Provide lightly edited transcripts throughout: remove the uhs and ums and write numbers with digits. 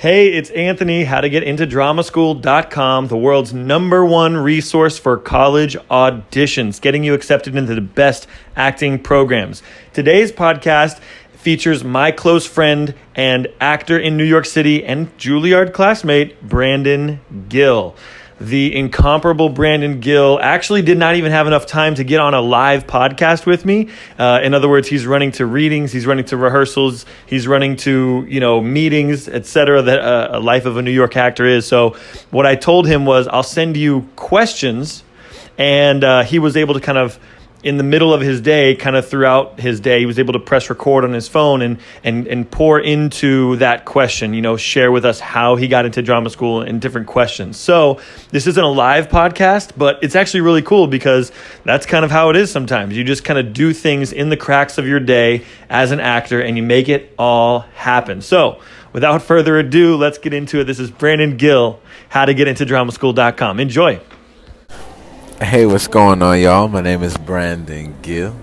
Hey, it's Anthony, how to get into dramaschool.com, the world's #1 resource for college auditions, getting you accepted into the best acting programs. Today's podcast features my close friend and actor in New York City and Juilliard classmate, Brandon Gill. The incomparable Brandon Gill actually did not even have enough time to get on a live podcast with me. In other words, he's running to readings, he's running to rehearsals, he's running to, meetings, etc. that a life of a New York actor is. So what I told him was, I'll send you questions, and he was able to kind of, in the middle of his day, kind of throughout his day, he was able to press record on his phone and pour into that question, share with us how he got into drama school and different questions. So this isn't a live podcast, but it's actually really cool because that's kind of how it is sometimes. You just kind of do things in the cracks of your day as an actor and you make it all happen. So without further ado, let's get into it. This is Brandon Gill, how to get into dramaschool.com. Enjoy. Hey, what's going on, y'all? My name is Brandon Gill.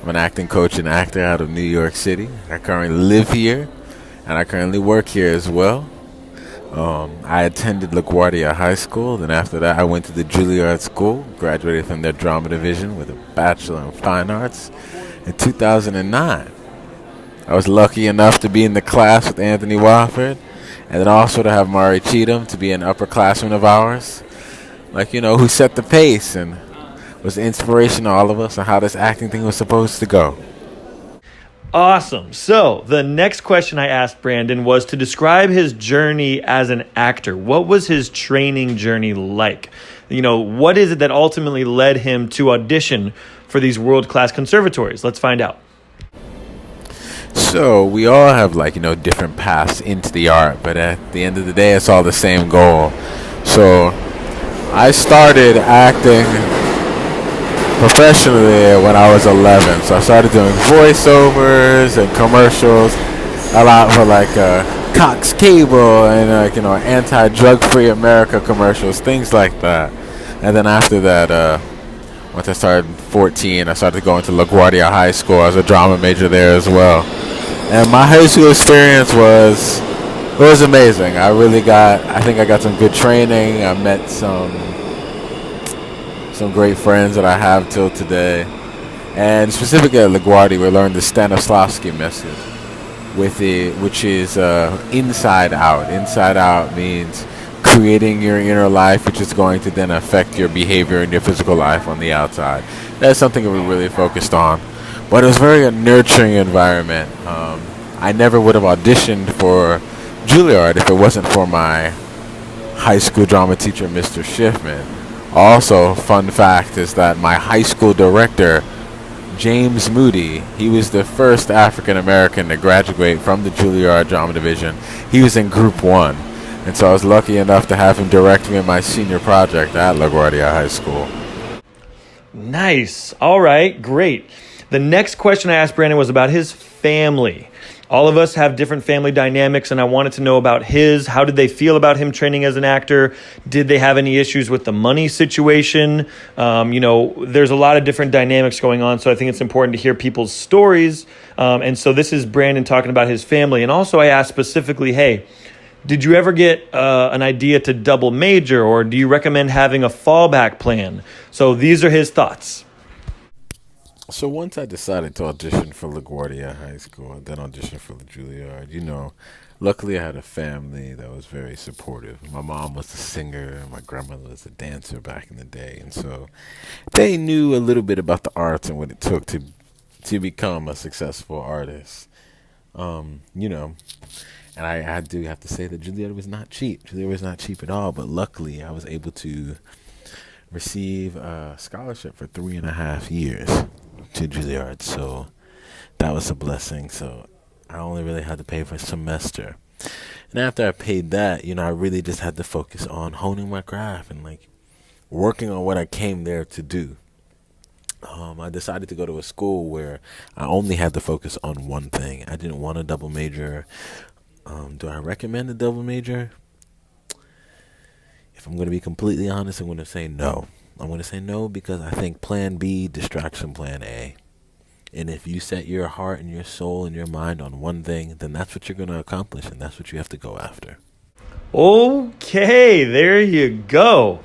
I'm an acting coach and actor out of New York City. I currently live here, and I currently work here as well. I attended LaGuardia High School. Then after that, I went to the Juilliard School, graduated from their drama division with a Bachelor in Fine Arts in 2009. I was lucky enough to be in the class with Anthony Wofford, and then also to have Mari Cheatham to be an upperclassman of ours. Who set the pace and was the inspiration to all of us on how this acting thing was supposed to go. Awesome. So the next question I asked Brandon was to describe his journey as an actor. What was his training journey like? What is it that ultimately led him to audition for these world-class conservatories? Let's find out. So we all have different paths into the art, but at the end of the day, it's all the same goal. So I started acting professionally when I was 11. So I started doing voiceovers and commercials a lot for Cox Cable and anti-drug-free America commercials, things like that. And then after that, once I started 14, I started going to LaGuardia High School. I was a drama major there as well. And my high school experience was amazing. I think I got some good training. I met some great friends that I have till today. And specifically at LaGuardia, we learned the Stanislavski method, which is inside out. Inside out means creating your inner life, which is going to then affect your behavior and your physical life on the outside. That's something that we really focused on. But it was a nurturing environment. I never would have auditioned for Juilliard if it wasn't for my high school drama teacher, Mr. Schiffman. Also, fun fact is that my high school director, James Moody, he was the first African American to graduate from the Juilliard drama division. He was in Group 1. And so I was lucky enough to have him direct me in my senior project at LaGuardia High School. Nice. All right, great. The next question I asked Brandon was about his family. All of us have different family dynamics, and I wanted to know about his. How did they feel about him training as an actor? Did they have any issues with the money situation? There's a lot of different dynamics going on, so I think it's important to hear people's stories. And so this is Brandon talking about his family. And also I asked specifically, hey, did you ever get an idea to double major, or do you recommend having a fallback plan? So these are his thoughts. So once I decided to audition for LaGuardia High School and then audition for the Juilliard, luckily I had a family that was very supportive. My mom was a singer, and my grandmother was a dancer back in the day, and so they knew a little bit about the arts and what it took to become a successful artist. And I do have to say that Juilliard was not cheap. Juilliard was not cheap at all, but luckily I was able to receive a scholarship for 3.5 years to Juilliard, so that was a blessing. So I only really had to pay for a semester, and after I paid that, I really just had to focus on honing my craft and working on what I came there to do. I decided to go to a school where I only had to focus on one thing. I didn't want a double major. Do I recommend a double major? If I'm going to be completely honest, I'm going to say no. I'm going to say no because I think plan B, distraction plan A. And if you set your heart and your soul and your mind on one thing, then that's what you're going to accomplish, and that's what you have to go after. Okay, there you go.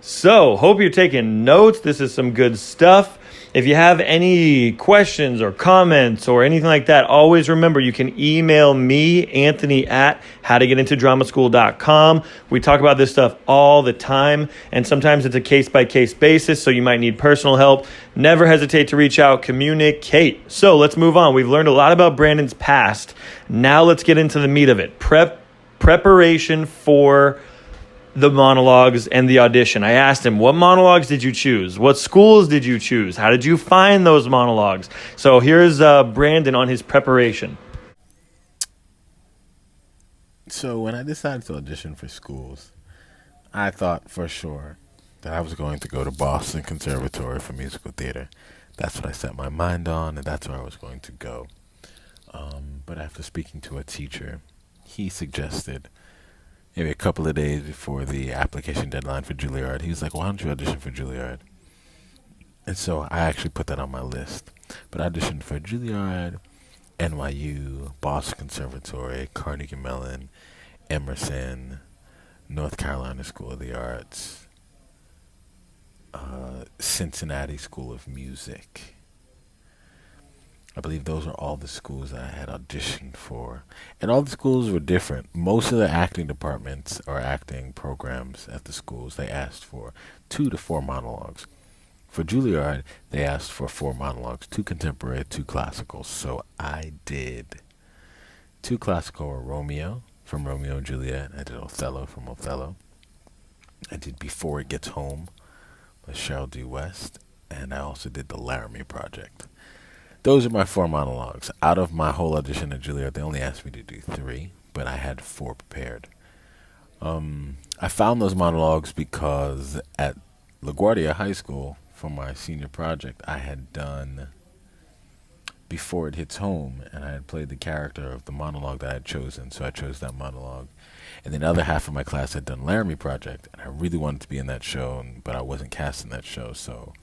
So, hope you're taking notes. This is some good stuff. If you have any questions or comments or anything like that, always remember you can email me, Anthony, at howtogetintodramaschool.com. We talk about this stuff all the time, and sometimes it's a case-by-case basis, so you might need personal help. Never hesitate to reach out, communicate. So let's move on. We've learned a lot about Brandon's past. Now let's get into the meat of it. Preparation for the monologues and the audition. I asked him, what monologues did you choose? What schools did you choose? How did you find those monologues? So here's Brandon on his preparation. So when I decided to audition for schools, I thought for sure that I was going to go to Boston Conservatory for Musical Theater. That's what I set my mind on, and that's where I was going to go. But after speaking to a teacher, he suggested maybe a couple of days before the application deadline for Juilliard, he was like, why don't you audition for Juilliard? And so I actually put that on my list. But I auditioned for Juilliard, NYU, Boston Conservatory, Carnegie Mellon, Emerson, North Carolina School of the Arts, Cincinnati School of Music. I believe those are all the schools that I had auditioned for. And all the schools were different. Most of the acting departments or acting programs at the schools, they asked for 2 to 4 monologues. For Juilliard, they asked for 4 monologues, 2 contemporary, 2 classical. So I did 2 classical or Romeo from Romeo and Juliet. I did Othello from Othello. I did Before It Gets Home by Cheryl D. West. And I also did the Laramie Project. Those are my 4 monologues. Out of my whole audition at Juilliard, they only asked me to do 3, but I had 4 prepared. I found those monologues because at LaGuardia High School, for my senior project, I had done Before It Hits Home, and I had played the character of the monologue that I had chosen, so I chose that monologue. And then the other half of my class had done Laramie Project, and I really wanted to be in that show, but I wasn't cast in that show, so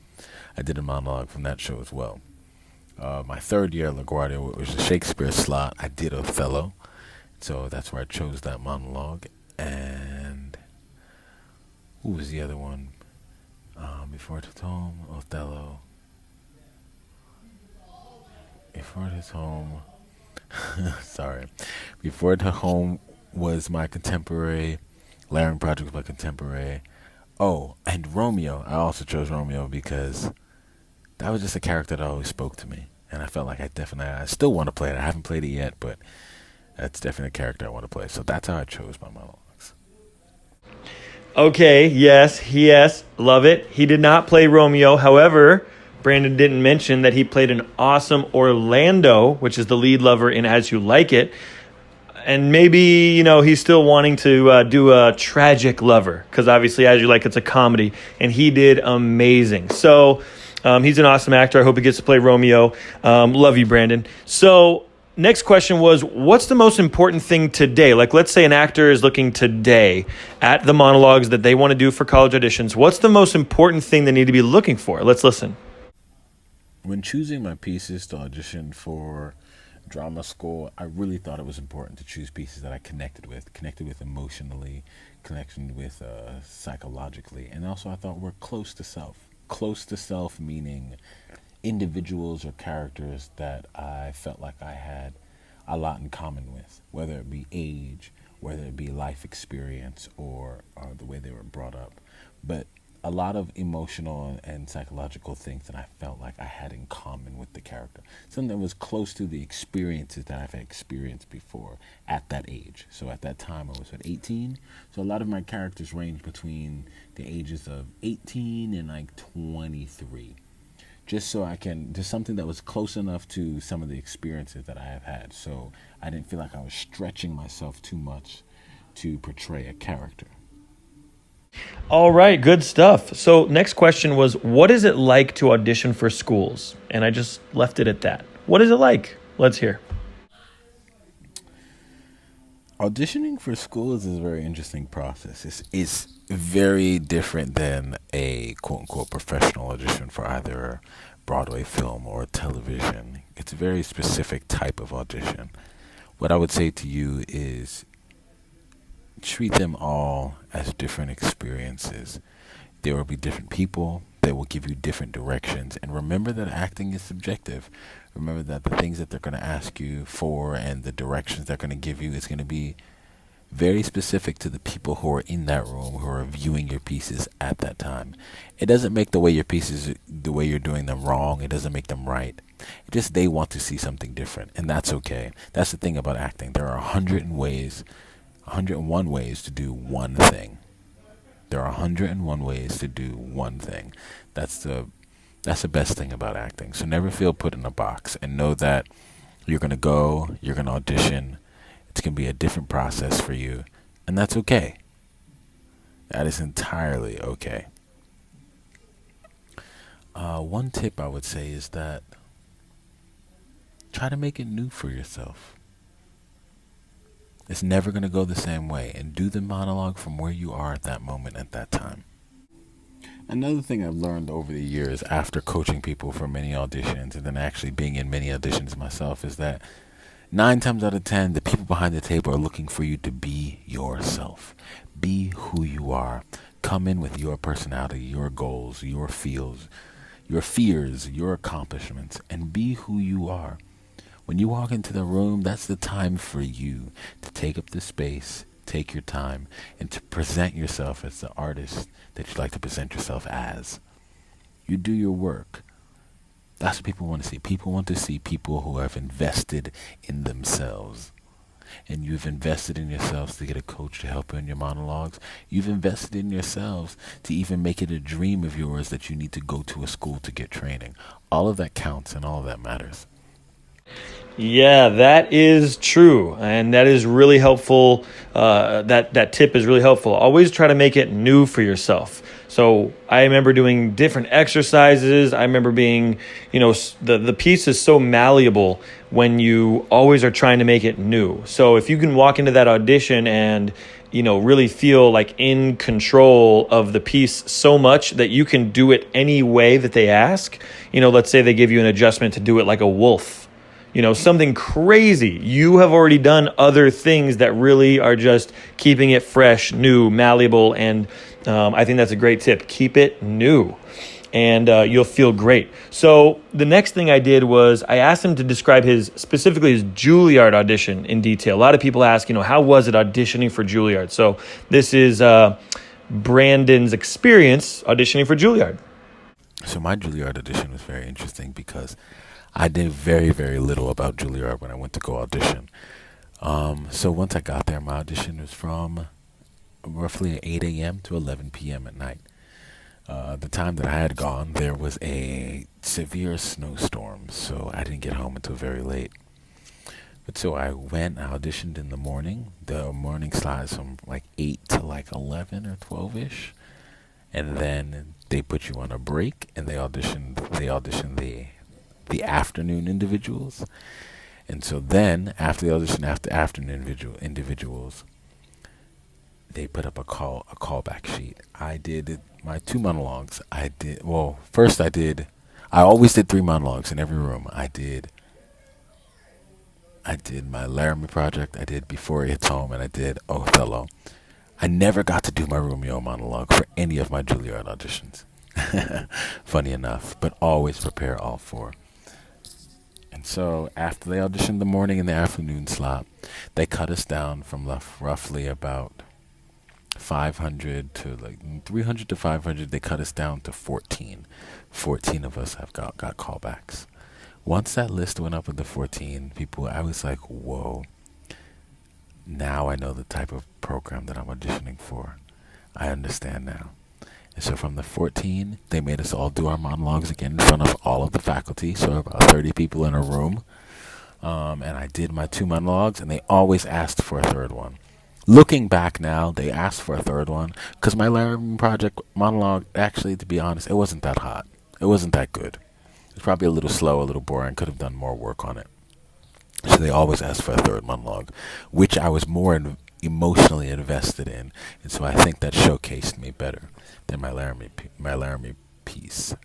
I did a monologue from that show as well. My 3rd year at LaGuardia was the Shakespeare slot. I did Othello, so that's where I chose that monologue. And who was the other one? Before It Hits Home, Othello. Before It Hits Home. Sorry. Before It Hits Home was my contemporary. Laramie Project was my contemporary. Oh, and Romeo. I also chose Romeo because that was just a character that always spoke to me. And I felt like I still want to play it. I haven't played it yet, but that's definitely a character I want to play. So that's how I chose my monologues. Okay, yes, love it. He did not play Romeo. However, Brandon didn't mention that he played an awesome Orlando, which is the lead lover in As You Like It. And maybe, he's still wanting to do a tragic lover, because obviously As You Like It's a comedy, and he did amazing. So he's an awesome actor. I hope he gets to play Romeo. Love you, Brandon. So next question was, what's the most important thing today? Like, let's say an actor is looking today at the monologues that they want to do for college auditions. What's the most important thing they need to be looking for? Let's listen. When choosing my pieces to audition for drama school, I really thought it was important to choose pieces that I connected with emotionally, connected with psychologically, and also I thought were close to self. Close to self meaning individuals or characters that I felt like I had a lot in common with, whether it be age, whether it be life experience, or the way they were brought up. But a lot of emotional and psychological things that I felt like I had in common with the character. Something that was close to the experiences that I've experienced before at that age. So at that time I was 18. So a lot of my characters range between the ages of 18 and like 23. Just something that was close enough to some of the experiences that I have had. So I didn't feel like I was stretching myself too much to portray a character. All right, good stuff. So next question was, what is it like to audition for schools? And I just left it at that. What is it like? Let's hear. Auditioning for schools is a very interesting process. It's very different than a quote-unquote professional audition for either Broadway film or television. It's a very specific type of audition. What I would say to you is treat them all as different experiences. There will be different people that will give you different directions. And remember that acting is subjective. Remember that the things that they're going to ask you for and the directions they're going to give you is going to be very specific to the people who are in that room, who are viewing your pieces at that time. It doesn't make the way you're doing them wrong. It doesn't make them right. It just they want to see something different, and that's okay. That's the thing about acting. There are 101 ways to do one thing. There are 101 ways to do one thing. That's the best thing about acting. So never feel put in a box, and know that you're going to go, you're going to audition. It's going to be a different process for you, and that's okay. That is entirely okay. One tip I would say is that try to make it new for yourself. It's never going to go the same way, and do the monologue from where you are at that moment at that time. Another thing I've learned over the years after coaching people for many auditions and then actually being in many auditions myself is that 9 times out of 10, the people behind the table are looking for you to be yourself. Be who you are. Come in with your personality, your goals, your fears, your accomplishments, and be who you are. When you walk into the room, that's the time for you to take up the space, take your time, and to present yourself as the artist that you'd like to present yourself as. You do your work. That's what people want to see. People want to see people who have invested in themselves. And you've invested in yourselves to get a coach to help you in your monologues. You've invested in yourselves to even make it a dream of yours that you need to go to a school to get training. All of that counts and all of that matters. Yeah, that is true, and that is really helpful. That tip is really helpful. Always try to make it new for yourself. So I remember doing different exercises. I remember being, the piece is so malleable when you always are trying to make it new. So if you can walk into that audition and, really feel like in control of the piece so much that you can do it any way that they ask, let's say they give you an adjustment to do it like a wolf. Something crazy. You have already done other things that really are just keeping it fresh, new, malleable, and I think that's a great tip. Keep it new, and you'll feel great. So the next thing I did was I asked him to describe specifically his Juilliard audition in detail. A lot of people ask, how was it auditioning for Juilliard? So this is Brandon's experience auditioning for Juilliard. So my Juilliard audition was very interesting because I did very, very little about Juilliard when I went to go audition. So once I got there, my audition was from roughly 8 a.m. to 11 p.m. at night. The time that I had gone, there was a severe snowstorm, so I didn't get home until very late. But so I auditioned in the morning. The morning slot is from like 8 to like 11 or 12-ish. And then they put you on a break, and they auditioned the afternoon individuals. And so then after the audition, after afternoon individuals, they put up a callback sheet. I did my 2 monologues. I always did 3 monologues in every room. I did my Laramie project, I did Before He Hits Home, and I did Othello. I never got to do my Romeo monologue for any of my Juilliard auditions. Funny enough, but always prepare all 4. And so after they auditioned the morning and the afternoon slot, they cut us down from roughly about 500 to like 300 to 500. They cut us down to 14. 14 of us have got callbacks. Once that list went up with the 14 people, I was like, whoa. Now I know the type of program that I'm auditioning for. I understand now. And so from the 14, they made us all do our monologues again in front of all of the faculty, so about 30 people in a room. And I did my 2 monologues, and they always asked for a third one. Looking back now, they asked for a third one, because my Laramie project monologue, actually, to be honest, it wasn't that hot. It wasn't that good. It was probably a little slow, a little boring. Could have done more work on it. So they always asked for a third monologue, which I was more emotionally invested in, and so I think that showcased me better than my Laramie piece.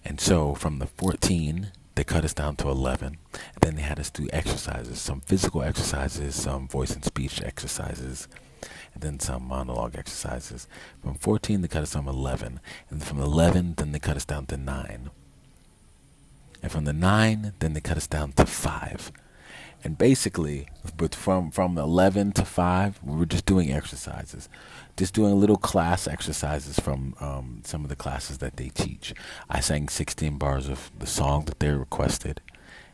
And so from the 14, they cut us down to 11. And then they had us do exercises, some physical exercises, some voice and speech exercises, and then some monologue exercises. From 14, they cut us down to 11. And from 11, then they cut us down to 9. And from the 9, then they cut us down to 5. And basically, but from 11 to 5, we were just doing exercises. Just doing little class exercises from some of the classes that they teach. I sang 16 bars of the song that they requested.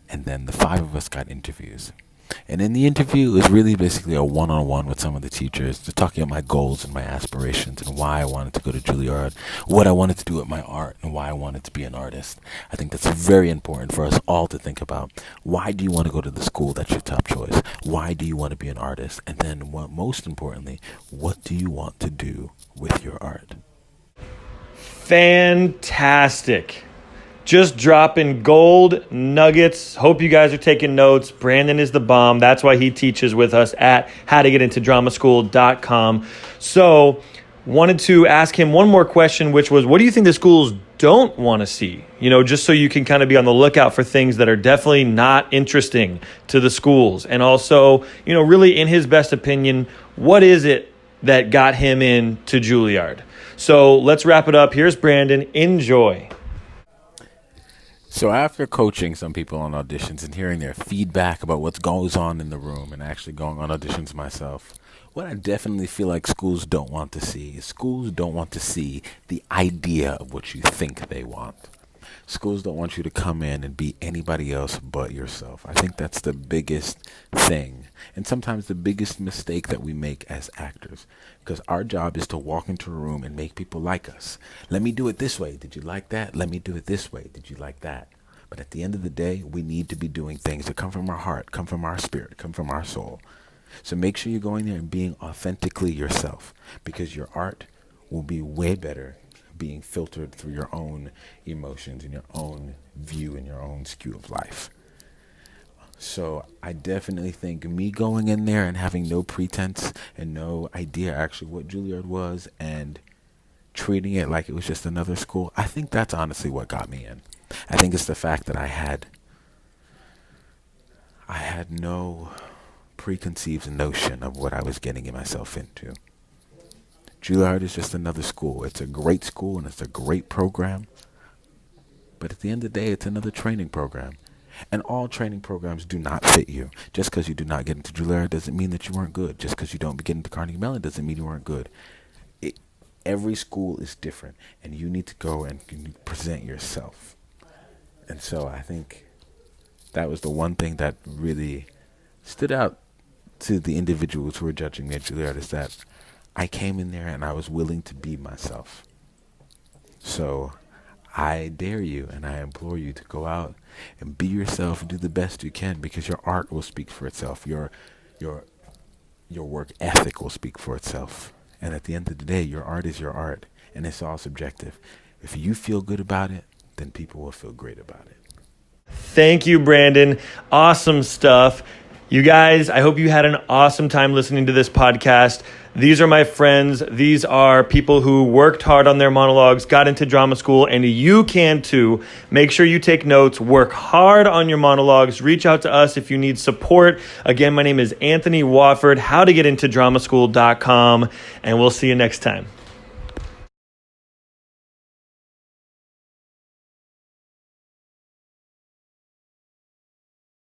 And then the 5 of us got interviews. And in the interview, it was really basically a one-on-one with some of the teachers, just talking about my goals and my aspirations and why I wanted to go to Juilliard, what I wanted to do with my art, and why I wanted to be an artist. I think that's very important for us all to think about. Why do you want to go to the school that's your top choice? Why do you want to be an artist? And then, most importantly, what do you want to do with your art? Fantastic. Just dropping gold nuggets. Hope you guys are taking notes. Brandon is the bomb. That's why he teaches with us at howtogetintodramaschool.com. So wanted to ask him one more question, which was, what do you think the schools don't want to see? You know, just so you can kind of be on the lookout for things that are definitely not interesting to the schools. And also, you know, really in his best opinion, what is it that got him into Juilliard? So let's wrap it up. Here's Brandon. Enjoy. So after coaching some people on auditions and hearing their feedback about what goes on in the room and actually going on auditions myself, what I definitely feel like schools don't want to see is schools don't want to see the idea of what you think they want. Schools don't want you to come in and be anybody else but yourself. I think that's the biggest thing, and sometimes the biggest mistake that we make as actors, because our job is to walk into a room and make people like us. Let me do it this way. Did you like that? Let me do it this way. Did you like that? But at the end of the day, we need to be doing things that come from our heart, come from our spirit, come from our soul. So make sure you're going there and being authentically yourself, because your art will be way better being filtered through your own emotions and your own view and your own skew of life. So I definitely think me going in there and having no pretense and no idea actually what Juilliard was and treating it like it was just another school, I think that's honestly what got me in. I think it's the fact that I had no preconceived notion of what I was getting myself into. Juilliard is just another school. It's a great school and it's a great program. But at the end of the day, it's another training program. And all training programs do not fit you. Just because you do not get into Juilliard doesn't mean that you weren't good. Just because you don't get into Carnegie Mellon doesn't mean you weren't good. Every school is different, and you need to go and present yourself. And so I think that was the one thing that really stood out to the individuals who were judging me at Juilliard, is that I came in there and I was willing to be myself. So I dare you and I implore you to go out and be yourself and do the best you can, because your art will speak for itself. Your work ethic will speak for itself. And at the end of the day, your art is your art, and it's all subjective. If you feel good about it, then people will feel great about it. Thank you, Brandon. Awesome stuff. You guys, I hope you had an awesome time listening to this podcast. These are my friends. These are people who worked hard on their monologues, got into drama school, and you can too. Make sure you take notes, work hard on your monologues, reach out to us if you need support. Again, my name is Anthony Wofford, howtogetintodramaschool.com, and we'll see you next time.